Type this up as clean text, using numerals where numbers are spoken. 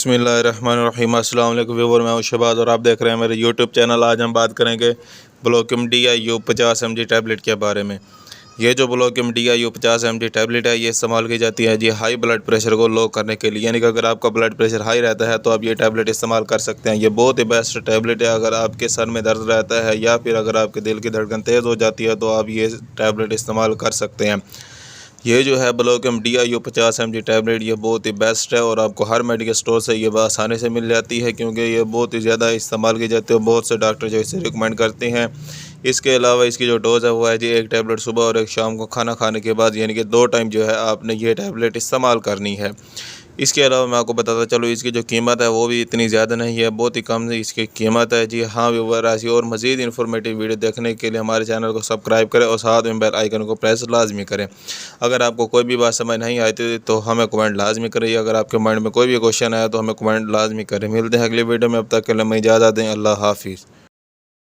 बिस्मिल्लाहिर्रहमानिर्रहीम। अस्सलाम वालेकुम व्यूअर, मैं हूं शहबाज और आप देख रहे हैं मेरे यूट्यूब चैनल। आज हम बात करेंगे ब्लोकिम DIU 50 mg टैबलेट के बारे में। ये जो ब्लोकिम DIU 50 mg टैबलेट है, ये इस्तेमाल की जाती है जी हाई ब्लड प्रेशर को लो करने के लिए। यानी कि अगर आपका ब्लड प्रेशर हाई रहता है तो आप ये टैबलेट इस्तेमाल कर सकते हैं। ये बहुत ही बेस्ट टैबलेट है। अगर आपके सर में दर्द रहता है या फिर अगर आपके दिल की धड़कन तेज़ हो जाती है तो आप ये टैबलेट इस्तेमाल कर सकते हैं। ये जो है ब्लोकिम DIU 50 mg टैबलेट, ये बहुत ही बेस्ट है और आपको हर मेडिकल स्टोर से ये आसानी से मिल जाती है, क्योंकि ये बहुत ही ज़्यादा इस्तेमाल की जाती है। बहुत से डॉक्टर जो इसे रिकमेंड करते हैं। इसके अलावा इसकी जो डोज़ है वो है जी एक टैबलेट सुबह और एक शाम को खाना खाने के बाद, यानी कि 2 टाइम जो है आपने ये टैबलेट इस्तेमाल करनी है। इसके अलावा मैं आपको बताता चलूँ, इसकी जो कीमत है वो भी इतनी ज़्यादा नहीं है, बहुत ही कम इसकी कीमत है जी। हाँ व्यूअर, ऐसी और मज़ीद इन्फॉर्मेटिव वीडियो देखने के लिए हमारे चैनल को सब्सक्राइब करें और साथ में बेल आइकन को प्रेस लाजमी करें। अगर आपको कोई भी बात समझ नहीं आती तो हमें कमेंट लाजमी करिए। अगर आपके माइंड में कोई भी क्वेश्चन आया तो हमें कमेंट लाजमी करें। मिलते हैं अगली वीडियो में, अब तक के लिए हमें इजाज़त दें। अल्लाह हाफिज़।